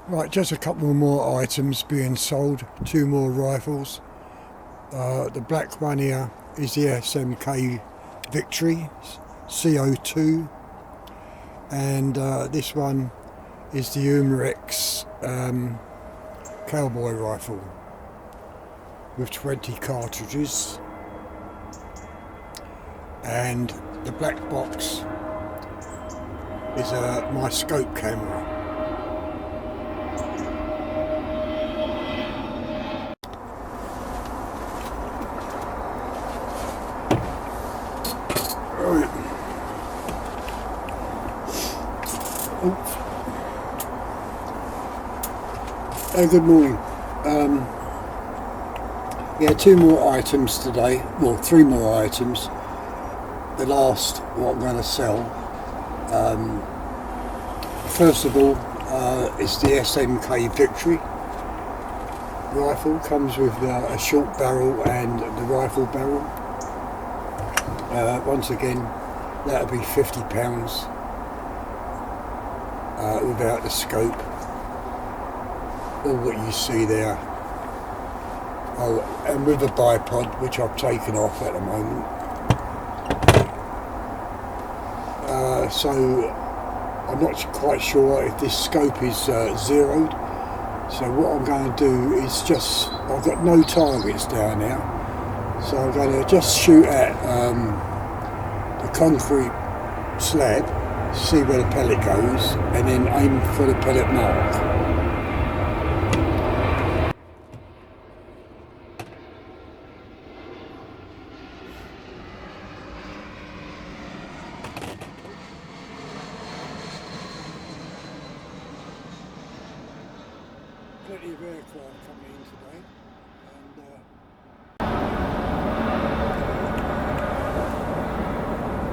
Right, just a couple more items being sold, 2 more rifles. The black one here is the SMK Victory CO2, and this one is the Umarex Cowboy Rifle with 20 cartridges, and the black box is my scope camera. Good morning. Yeah, 2 more items today. Well, 3 more items. The last, what I'm going to sell. First of all, is the SMK Victory rifle. Comes with a short barrel and the rifle barrel. Once again, that'll be £50 without the scope. All what you see there. Oh, and with a bipod, which I've taken off at the moment. So I'm not quite sure if this scope is zeroed. So what I'm going to do is I've got no targets down now. So I'm going to just shoot at the concrete slab, see where the pellet goes, and then aim for the pellet mark. Plenty of aircraft coming in today,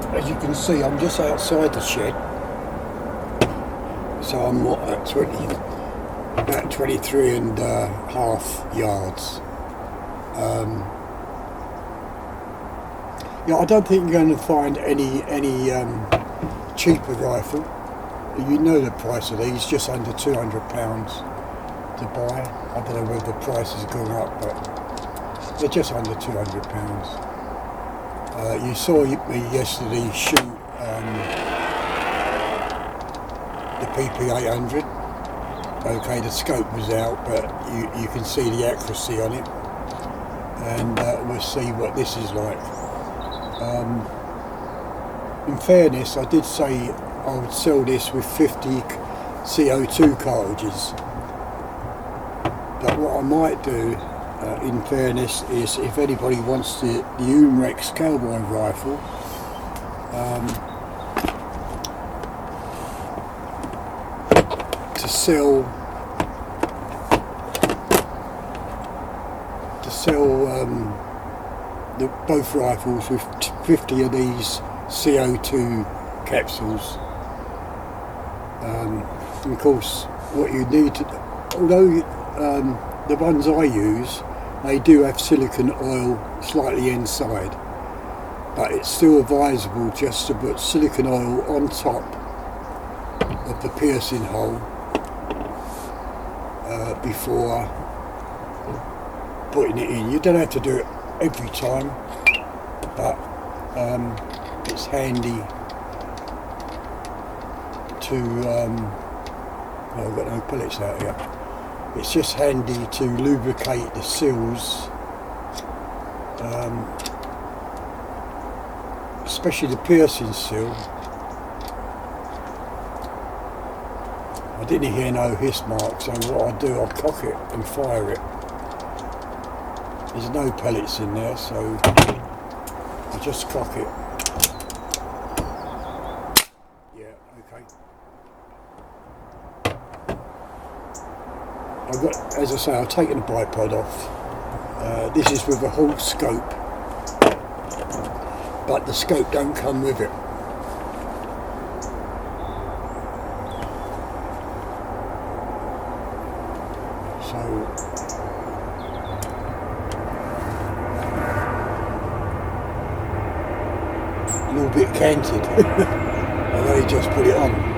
and as you can see, I'm just outside the shed, so I'm what, at about 23 and a half yards. Yeah, I don't think you're going to find any cheaper rifle. You know the price of these, just under £200 to buy. I don't know whether the price has gone up, but they're just under £200. You saw me yesterday shoot the PP800. Okay, the scope was out, but you can see the accuracy on it, and we'll see what this is like. In fairness, I did say I would sell this with 50 CO2 cartridges. But what I might do, in fairness, is if anybody wants the Umarex Cowboy Rifle, to sell both rifles with 50 of these CO2 capsules. And of course, what you need to, although the ones I use, they do have silicone oil slightly inside, but it's still advisable just to put silicone oil on top of the piercing hole before putting it in. You don't have to do it every time, but it's handy to I've got no pellets out here. It's just handy to lubricate the seals, especially the piercing seal. I didn't hear no hiss mark, so what I do, I cock it and fire it. There's no pellets in there, so I just cock it. Yeah, okay. I've got, as I say, I've taken the bipod off. This is with a Hall scope, but the scope don't come with it. So little bit canted. I've only just put it on.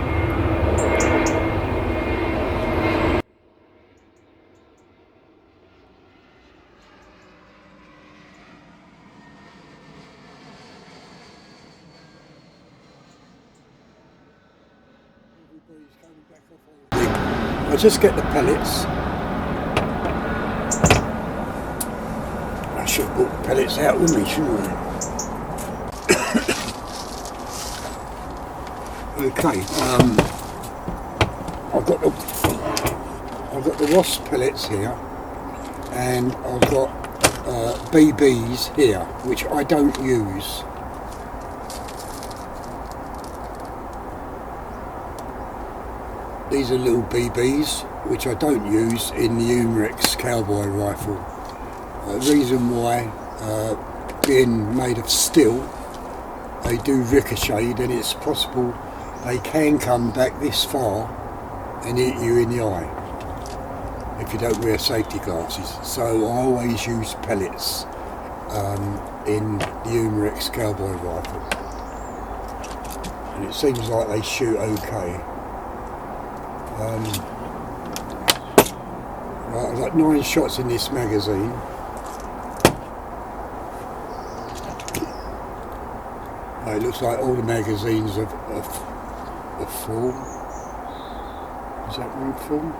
I'll just get the pellets. I should have brought the pellets out with me, shouldn't I? Okay, I've got the wasp pellets here, and I've got BBs here, which I don't use. These are little BBs, which I don't use in the Umarex Cowboy Rifle. The reason why, being made of steel, they do ricochet, and it's possible they can come back this far and hit you in the eye if you don't wear safety glasses. So I always use pellets in the Umarex Cowboy Rifle, and it seems like they shoot okay. Right, I've got 9 shots in this magazine. It looks like all the magazines are full. Is that one full?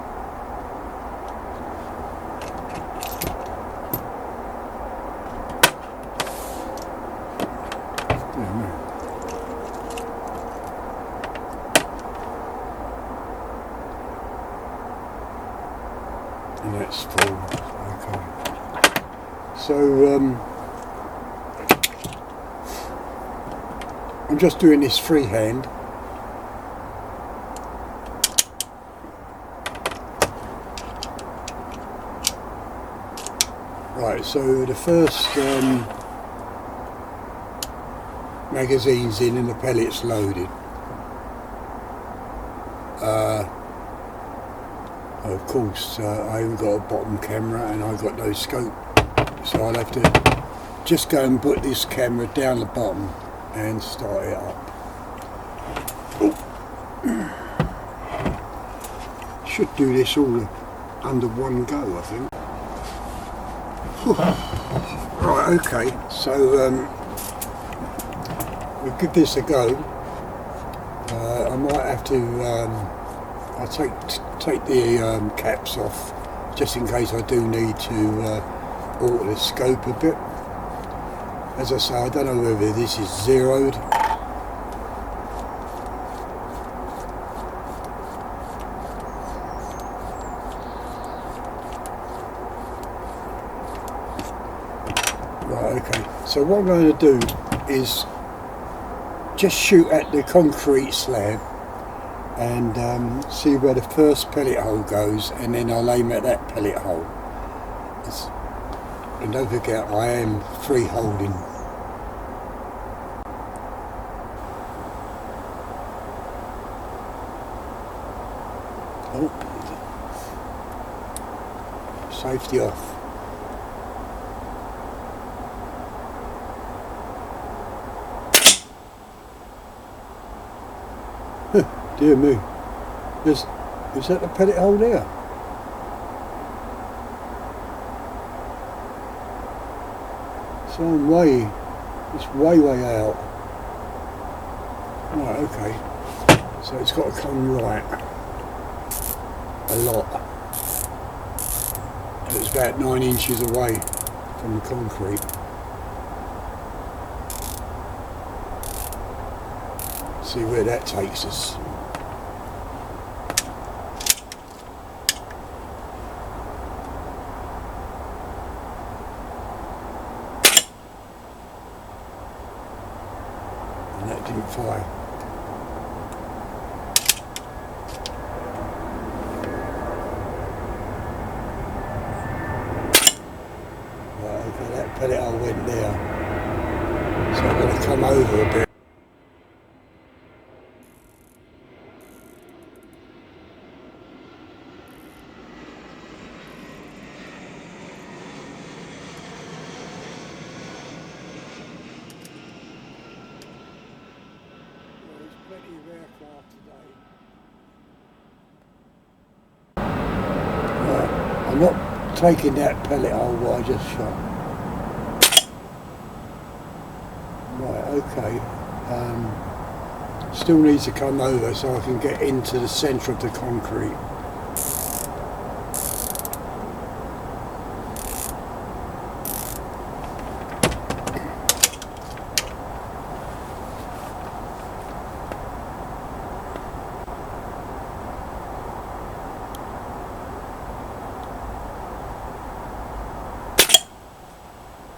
And that's full. Okay. So I'm just doing this freehand. Right, so the first magazine's in and the pellet's loaded. Of course, I haven't got a bottom camera and I've got no scope, so I'll have to just go and put this camera down the bottom and start it up. Oh. Should do this all under one go, I think. Right, okay, so we'll give this a go. I might have to I'll take the caps off just in case I do need to alter the scope a bit. As I say, I don't know whether this is zeroed. Right, okay. So what I'm going to do is just shoot at the concrete slab and see where the first pellet hole goes, and then I'll aim at that pellet hole. And don't forget, I am free holding. Oh, safety off. Dear me, is that the pellet hole there? So I'm it's way out. Right, okay. So it's got to come right. A lot. It's about 9 inches away from the concrete. See where that takes us. And that didn't fire. Right, okay, that pellet hole went there. So I'm going to come over a bit. I'm not taking that pellet hole what I just shot. Right, okay. Still needs to come over so I can get into the centre of the concrete.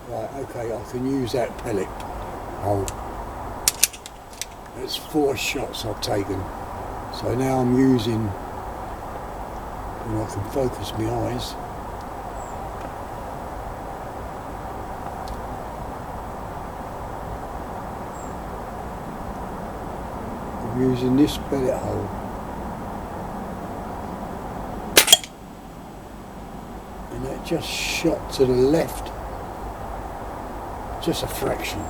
Right, okay, I can use that pellet hole. That's 4 shots I've taken. So now I'm using, and I can focus my eyes. I'm using this pellet hole. And that just shot to the left. Just a fraction.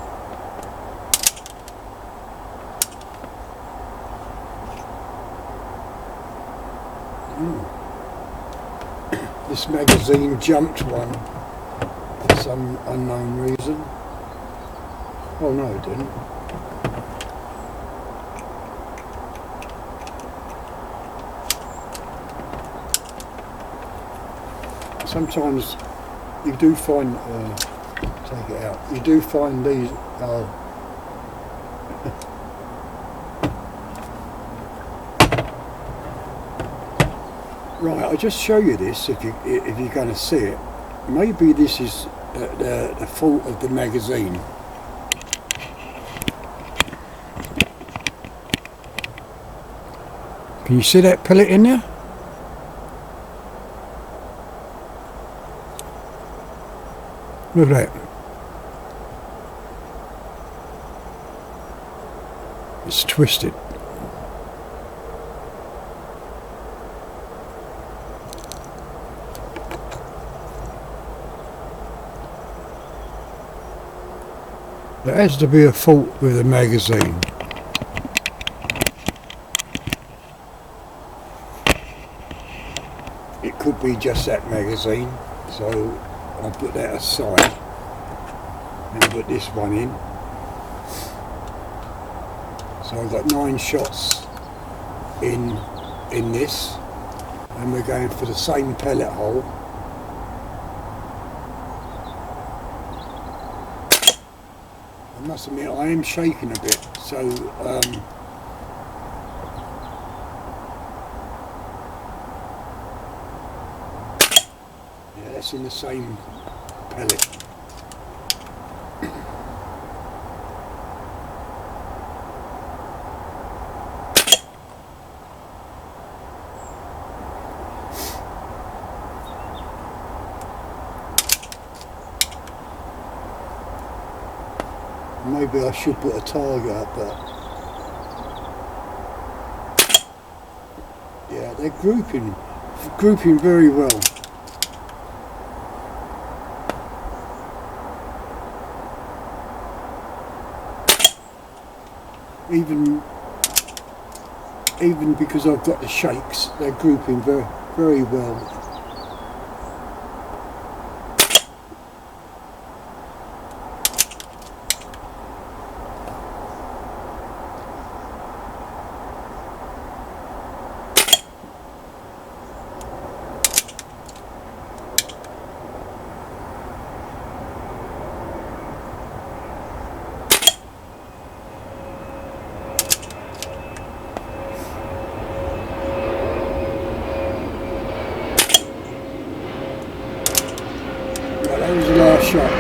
This magazine jumped one for some unknown reason. Oh no, it didn't. Sometimes you do find, take it out, you do find these, right, I'll just show you this if you're going to see it. Maybe this is the fault of the magazine. Can you see that pellet in there? Look at that. It's twisted. There has to be a fault with the magazine. It could be just that magazine, so I'll put that aside and put this one in. So I've got 9 shots in this, and we're going for the same pellet hole. I must admit I am shaking a bit, so yeah, that's in the same pellet. Maybe I should put a target up, but yeah, they're grouping very well. Even because I've got the shakes, they're grouping very well. That was the last shot.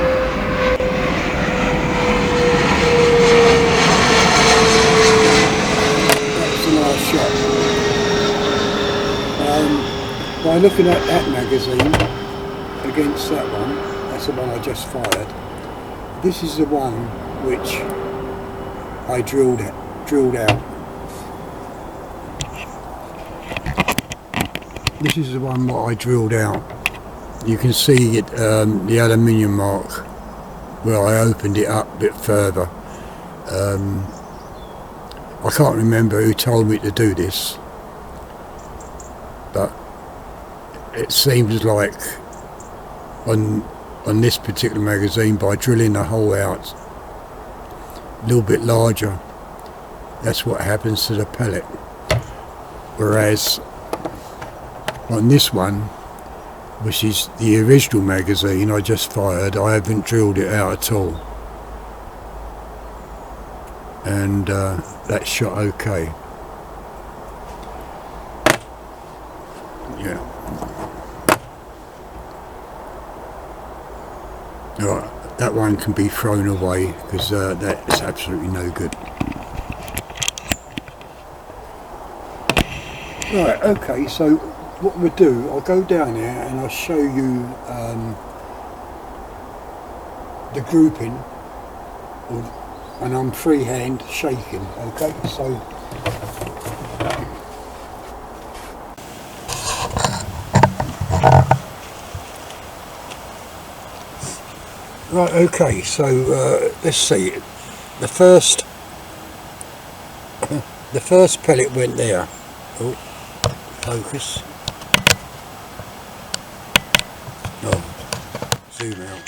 That's the last shot. By looking at that magazine against that one, that's the one I just fired. This is the one which I drilled out. This is the one what I drilled out. You can see it, the aluminium mark where I opened it up a bit further. I can't remember who told me to do this, but it seems like on this particular magazine, by drilling the hole out a little bit larger, that's what happens to the pellet. Whereas on this one, which is the original magazine I just fired, I haven't drilled it out at all, and that shot okay. Yeah. Right, that one can be thrown away because that's absolutely no good. Right, okay, so what we'll do, I'll go down here and I'll show you the grouping, and I'm freehand shaking, okay, so right, okay, so let's see, the first pellet went there. Oh, focus. Oh, zoom out.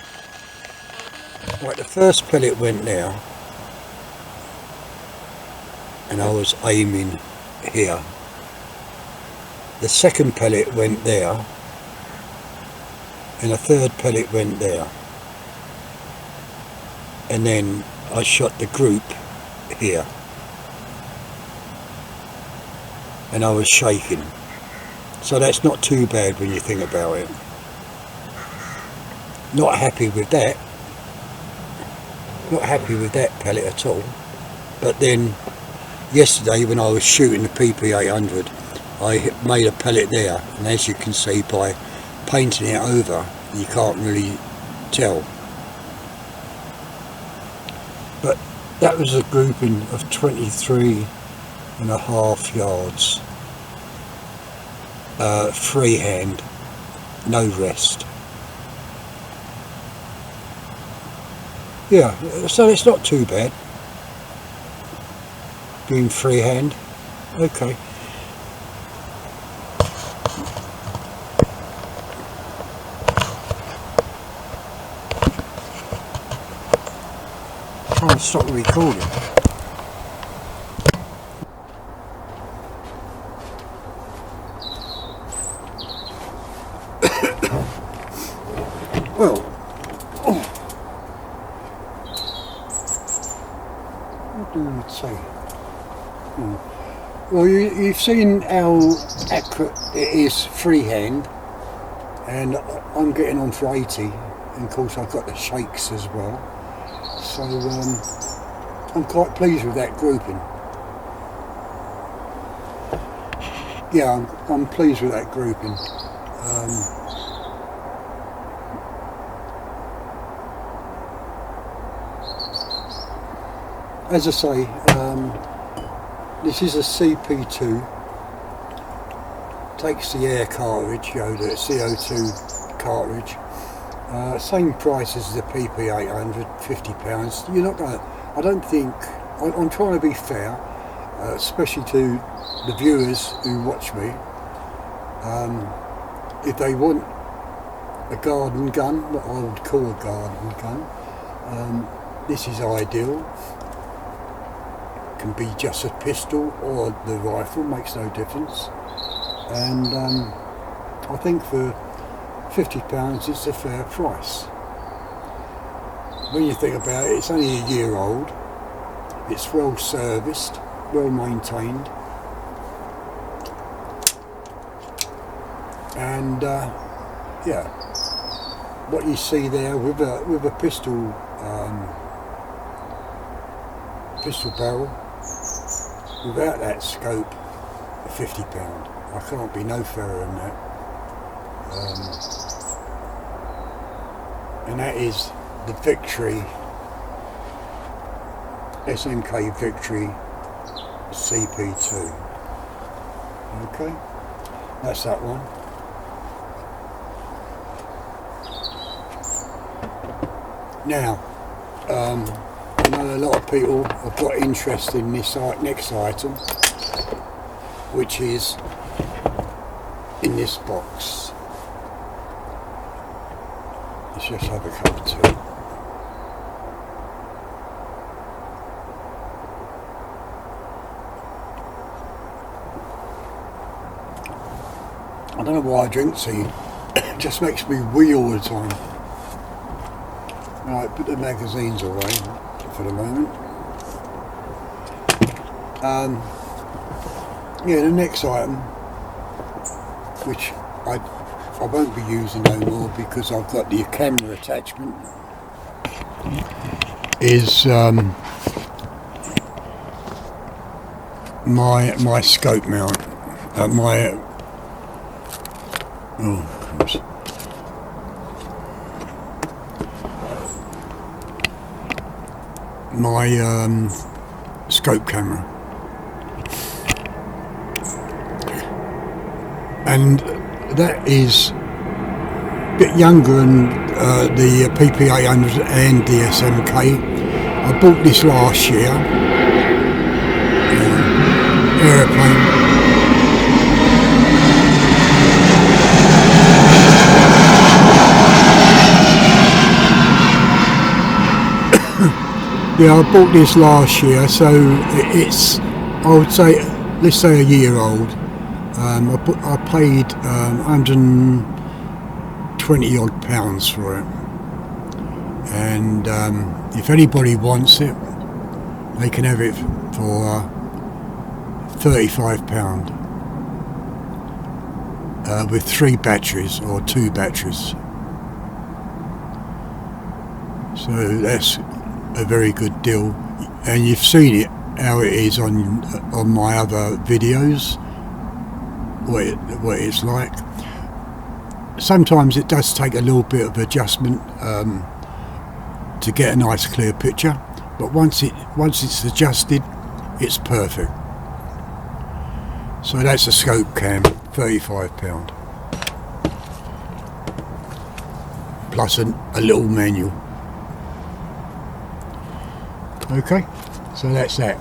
Right, the first pellet went there, and I was aiming here. The second pellet went there, and the third pellet went there. And then I shot the group here, and I was shaking. So that's not too bad when you think about it. Not happy with that. Not happy with that pellet at all. But then yesterday when I was shooting the PP800, I made a pellet there, and as you can see by painting it over, you can't really tell. But that was a grouping of 23.5 yards, freehand, no rest. Yeah, so it's not too bad being freehand. Okay. Trying to stop the recording. Well, what do I say? Well, you've seen how accurate it is freehand, and I'm getting on for 80, and of course I've got the shakes as well. So I'm quite pleased with that grouping. Yeah, I'm pleased with that grouping. As I say, this is a CP2. Takes the air cartridge, you know, the CO2 cartridge. Same price as the PP800, £50. You're not going to, I don't think, I'm trying to be fair, especially to the viewers who watch me. If they want a garden gun, what I would call a garden gun, this is ideal. Can be just a pistol or the rifle, makes no difference. And I think for £50 it's a fair price. When you think about it, it's only a year old, it's well serviced, well maintained, and yeah, what you see there with a pistol barrel, without that scope, £50. I can't be no fairer than that. And that is the Victory, SMK Victory CP2. Okay, that's that one. Now, I know a lot of people have got interest in this next item, which is in this box. Let's just have a cup of tea. I don't know why I drink tea. It just makes me wee all the time. Right, put the magazines away for the moment. Yeah, the next item, which I won't be using no more because I've got the camera attachment, is my scope mount. My scope camera. And that is a bit younger than the PP800 and the SMK. I bought this last year. Aeroplane. Yeah, I bought this last year, so it's, I would say, let's say a year old. I paid £120 odd for it, and if anybody wants it, they can have it for £35 with 3 batteries or 2 batteries. So that's a very good deal, and you've seen it how it is on my other videos. What it's like. Sometimes it does take a little bit of adjustment to get a nice clear picture, but once it's adjusted, it's perfect. So that's a scope cam, £35, plus a little manual. Okay, so that's that.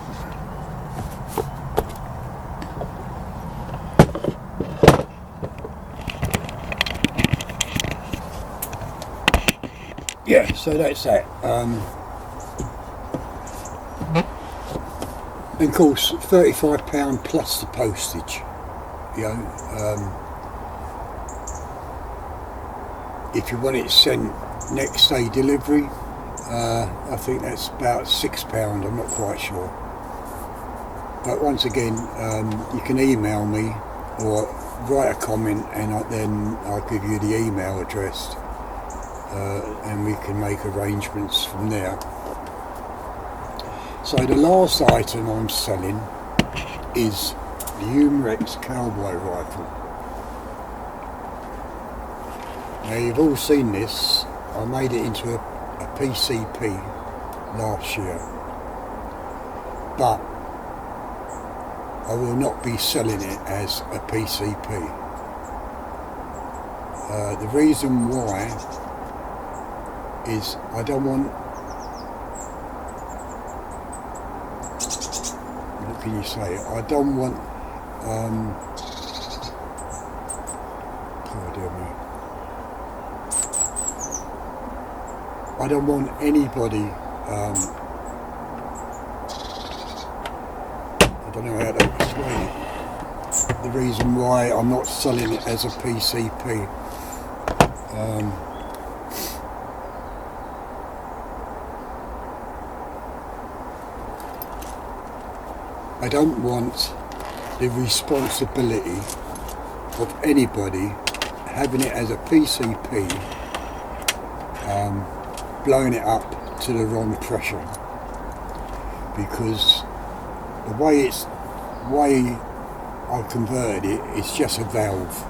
Yeah, so that's that. And of course, £35 plus the postage. You know, if you want it sent next day delivery, I think that's about £6. I'm not quite sure. But once again, you can email me or write a comment, and then I'll give you the email address. And we can make arrangements from there. So the last item I'm selling is the Umarex Cowboy Rifle. Now you've all seen this. I made it into a PCP last year, but I will not be selling it as a PCP. The reason why is I don't want, what can you say, I don't want, oh dear me, I don't want anybody, I don't know how to explain it, the reason why I'm not selling it as a PCP. I don't want the responsibility of anybody having it as a PCP, blowing it up to the wrong pressure, because the way I've converted it, it's just a valve.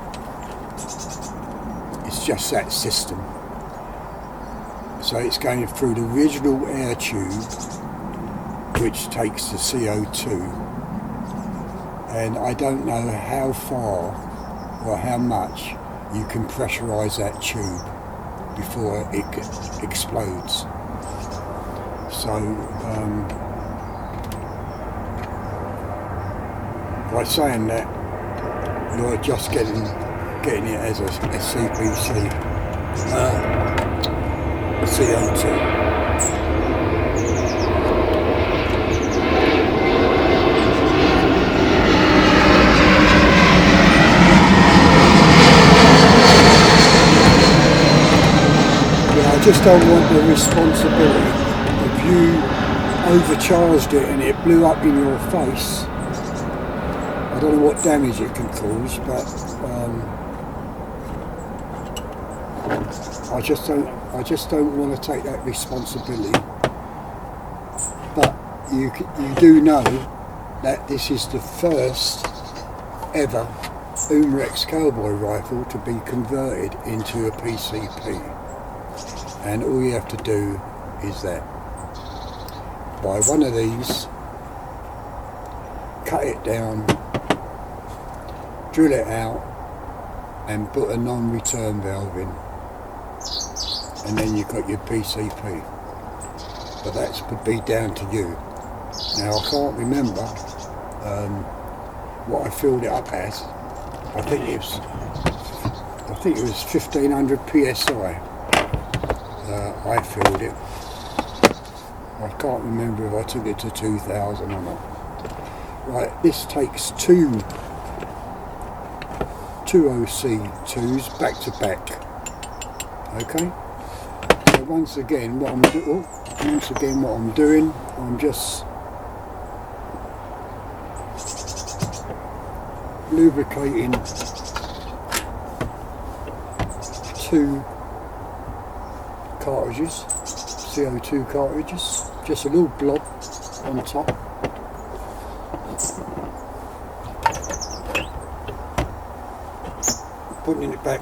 It's just that system. So it's going through the original air tube, which takes the CO2, and I don't know how far or how much you can pressurise that tube before it explodes. So by saying that, you're just getting it as a CPC. CO2. I just don't want the responsibility if you overcharged it and it blew up in your face. I don't know what damage it can cause, but I just don't want to take that responsibility. But you do know that this is the first ever Umarex Cowboy Rifle to be converted into a PCP. And all you have to do is that. Buy one of these, cut it down, drill it out and put a non-return valve in. And then you've got your PCP. But that would be down to you. Now I can't remember what I filled it up as. I think it was 1500 PSI. I filled it. I can't remember if I took it to 2000 or not. Right, this takes two OC2s back to back. Okay. So once again, what I'm doing, I'm just lubricating two cartridges, CO2 cartridges, just a little blob on top. Putting it back.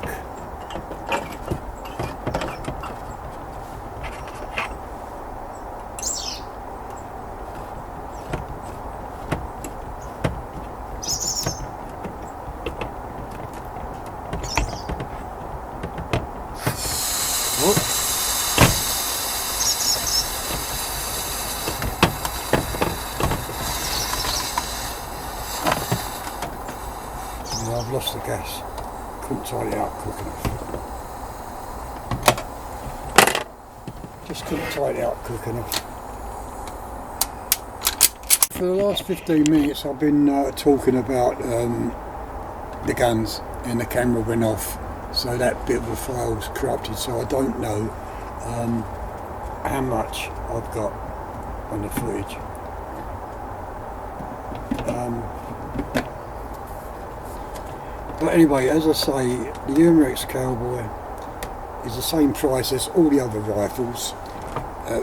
I've lost the gas. Couldn't tidy it up quick enough. Just couldn't tidy it up quick enough. For the last 15 minutes I've been talking about the guns, and the camera went off, so that bit of the file was corrupted, so I don't know how much I've got on the footage. But anyway, as I say, the Umarex Cowboy is the same price as all the other rifles.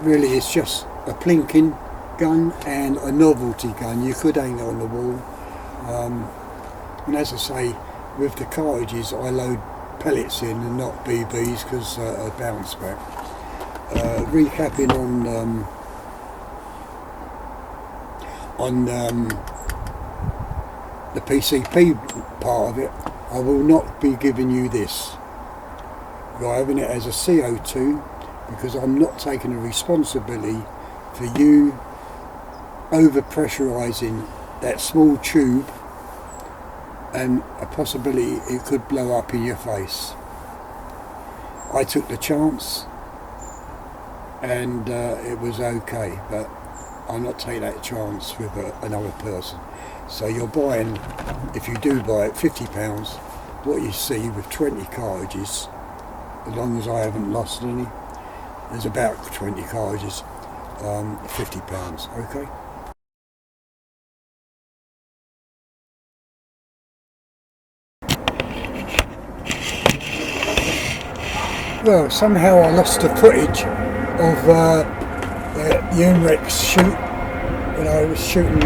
Really, it's just a plinking gun and a novelty gun. You could hang it on the wall. And as I say, with the cartridges, I load pellets in and not BBs because I bounce back. Recapping on the PCP part of it, I will not be giving you this. You're having it as a CO2 because I'm not taking the responsibility for you over pressurising that small tube and a possibility it could blow up in your face. I took the chance and it was okay, but I'm not taking that chance with another person. So you're buying, if you do buy it, £50, what you see with 20 cartridges, as long as I haven't lost any, there's about 20 cartridges, £50, okay? Well, somehow I lost the footage of the Umarex shoot when I was shooting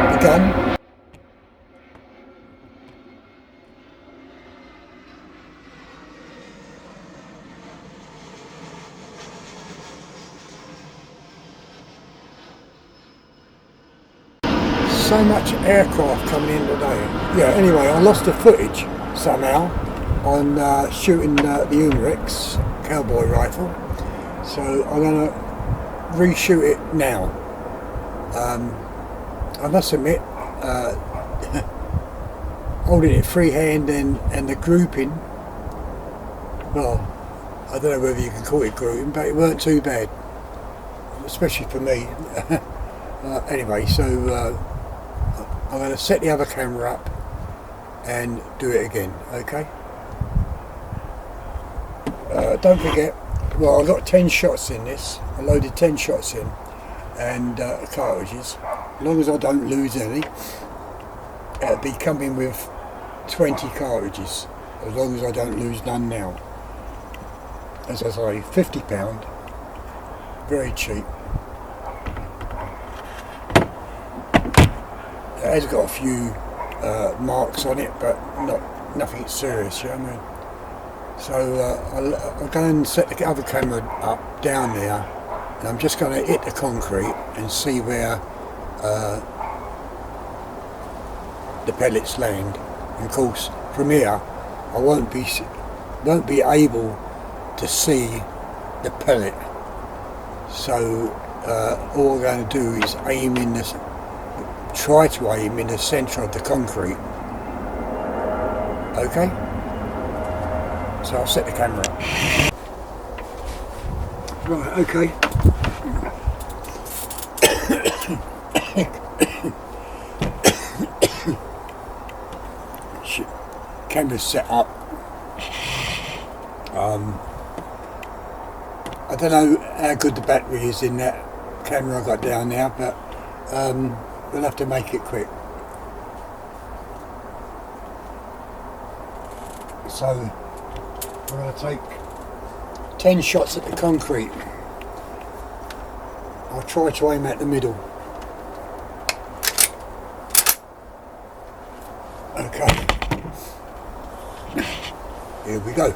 the gun. So much aircraft coming in today. Yeah, anyway, I lost the footage somehow on shooting the Umarex Cowboy Rifle. So I'm going to reshoot it now. I must admit, holding it freehand and the grouping, well, I don't know whether you can call it grueling, but it weren't too bad, especially for me. Anyway, so I'm going to set the other camera up and do it again, okay? Don't forget, well, I got 10 shots in this. I loaded 10 shots in, and cartridges. As long as I don't lose any, it'll be coming with 20 cartridges, as long as I don't lose none now. As I say, £50, very cheap. It has got a few marks on it, but nothing serious, you know what I mean? So I'll go and set the other camera up down there, and I'm just going to hit the concrete and see where the pellets land. And of course, from here, I won't be able to see the pellet. So all I'm going to do is try to aim in the centre of the concrete. Okay? So I'll set the camera up. Right, okay. Camera's set up. I don't know how good the battery is in that camera I got down there, but we'll have to make it quick. So we're going to take 10 shots at the concrete. I'll try to aim at the middle. Okay. Here we go.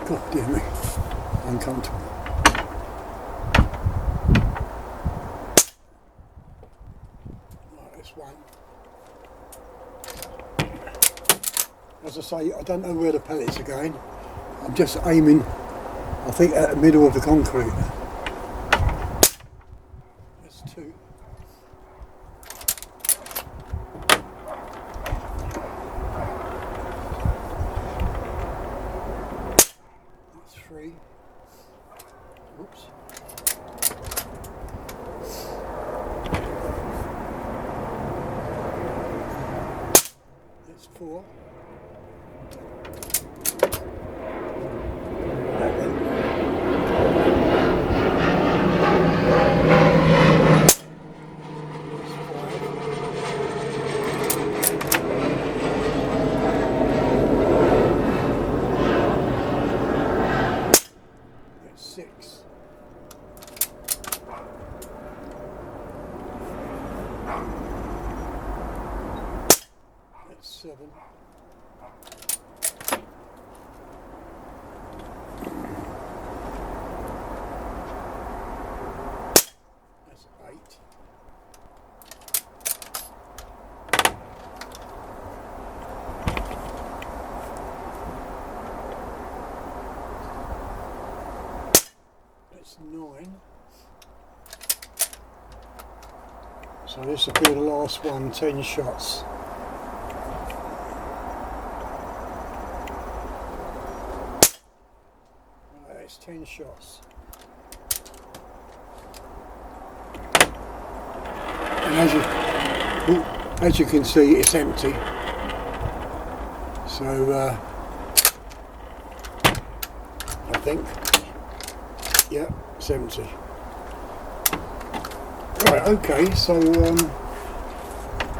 God dear me, uncomfortable. Right, that's one. As I say, I don't know where the pellets are going. I'm just aiming, I think, at the middle of the concrete. That's two. That's three. Oops. That's four. Six. That's seven. That's eight. That's nine. So this will be the last one, 10 shots. Right, that's 10 shots. And as you can see, it's empty. So I think, yeah, it's empty. Right, okay, so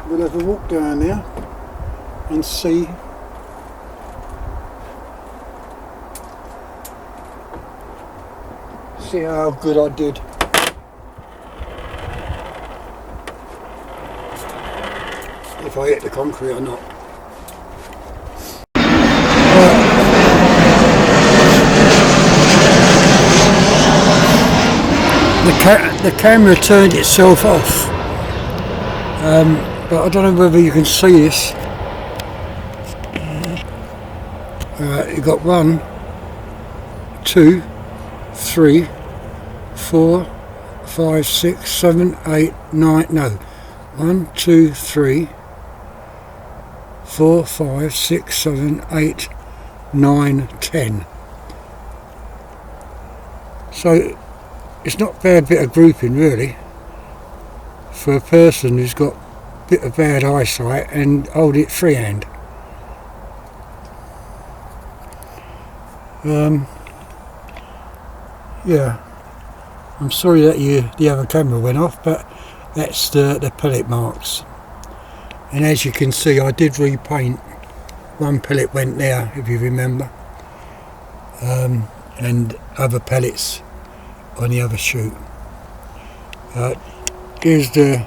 we'll have a walk down there and see how good I did. If I hit the concrete or not. The camera turned itself off, but I don't know whether you can see this. You got 1, 2, 3, 4, 5, 6, 7, 8, 9, no, 1, 2, 3, 4, 5, 6, 7, 8, 9, 10. So it's not a bad bit of grouping really for a person who's got a bit of bad eyesight and hold it freehand. Yeah, I'm sorry that the other camera went off, but that's the pellet marks. And as you can see, I did repaint. One pellet went there, if you remember, and other pellets on the other chute. Here's the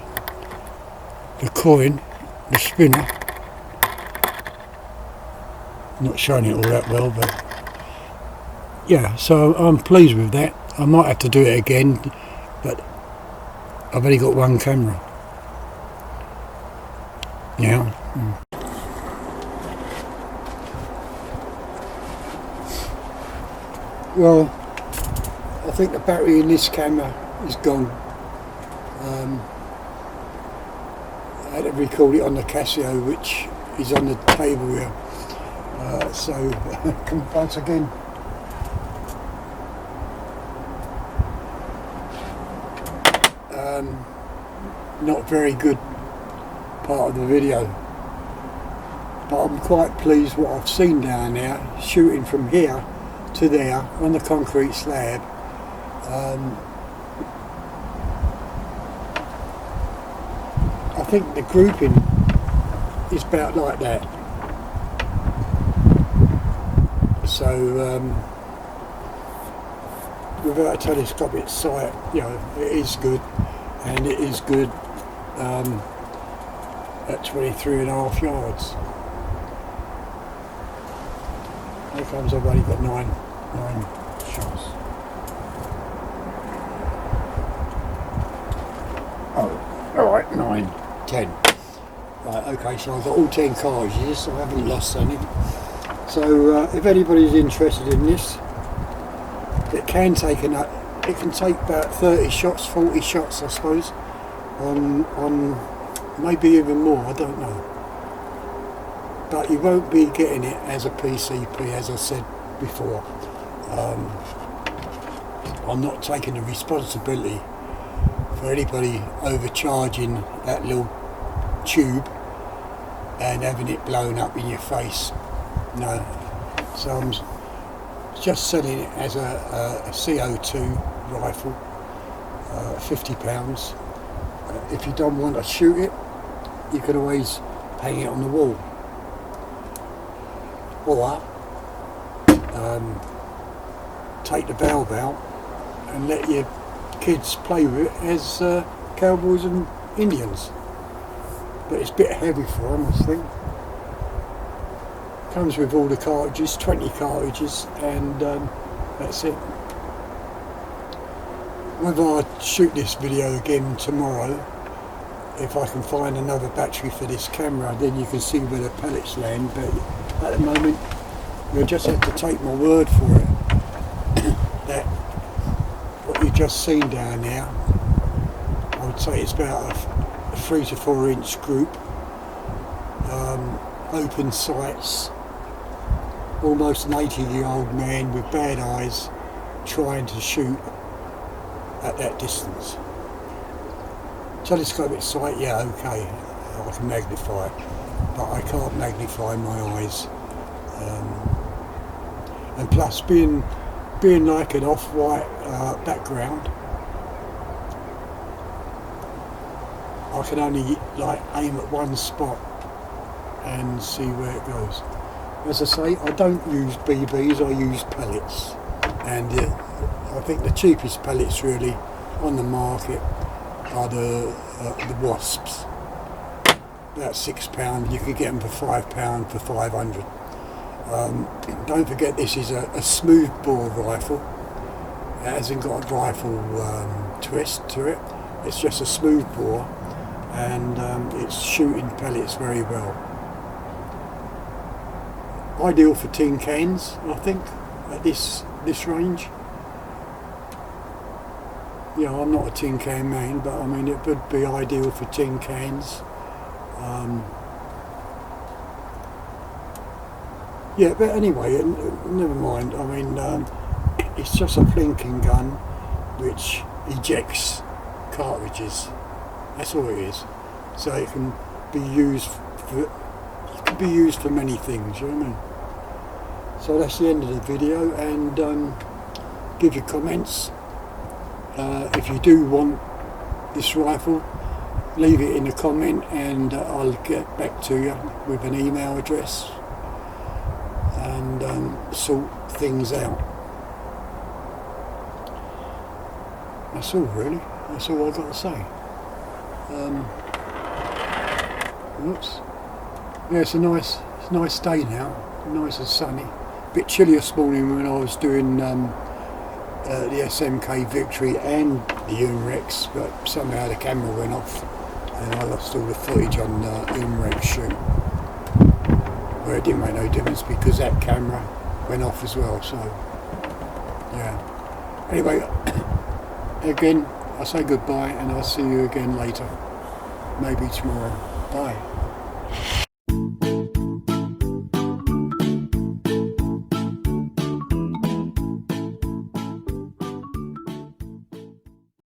coin, the spinner. Not showing it all that well, but yeah, so I'm pleased with that. I might have to do it again, but I've only got one camera now. Well, I think the battery in this camera is gone. I had to record it on the Casio, which is on the table here. So once again, not very good part of the video, but I'm quite pleased what I've seen down there, shooting from here to there on the concrete slab. I think the grouping is about like that. So without a telescopic sight, you know, it is good, and it is good at 23.5 yards. Here comes, I've only got nine shots. Oh, alright, 9, 10. Right, okay, so I've got all 10 cartridges, so I haven't lost any. So if anybody's interested in this, it can take about 30 shots, 40 shots I suppose, on maybe even more, I don't know. But you won't be getting it as a PCP, as I said before. I'm not taking the responsibility for anybody overcharging that little tube and having it blown up in your face. No. So I'm just selling it as a CO2 rifle, £50. If you don't want to shoot it, you can always hang it on the wall, or take the valve out and let your kids play with it as cowboys and Indians. But it's a bit heavy for them, I think. Comes with all the cartridges, 20 cartridges, and that's it. Whether I shoot this video again tomorrow, if I can find another battery for this camera, then you can see where the pellets land, but at the moment you'll just have to take my word for it that what you've just seen down there, I would say it's about a 3 to 4 inch group, open sights, almost an 80-year-old man with bad eyes trying to shoot at that distance. Telescopic sight, yeah, okay, I can magnify it, but I can't magnify my eyes. And plus, being like an off-white background, I can only like aim at one spot and see where it goes. As I say, I don't use BBs, I use pellets, and I think the cheapest pellets really on the market are the wasps. About £6, you could get them for £5 for 500. Don't forget, this is a smooth bore rifle. It hasn't got a rifle twist to it. It's just a smooth bore, and it's shooting pellets very well. Ideal for tin cans, I think, at this range. You know, I'm not a tin can man, but I mean it would be ideal for tin cans. Yeah, but anyway, never mind. I mean, it's just a plinking gun which ejects cartridges. That's all it is. So it can be used for many things. You know what I mean? So that's the end of the video, and give your comments. If you do want this rifle, leave it in a comment, and I'll get back to you with an email address and sort things out. That's all really. That's all I've got to say. Whoops. Yeah, it's a nice day now. Nice and sunny. Bit chilly this morning when I was doing the SMK Victory and the Umarex, but somehow the camera went off and I lost all the footage on the Umarex shoot. Well, it didn't make no difference because that camera went off as well, so yeah. Anyway, again, I say goodbye and I'll see you again later. Maybe tomorrow. Bye.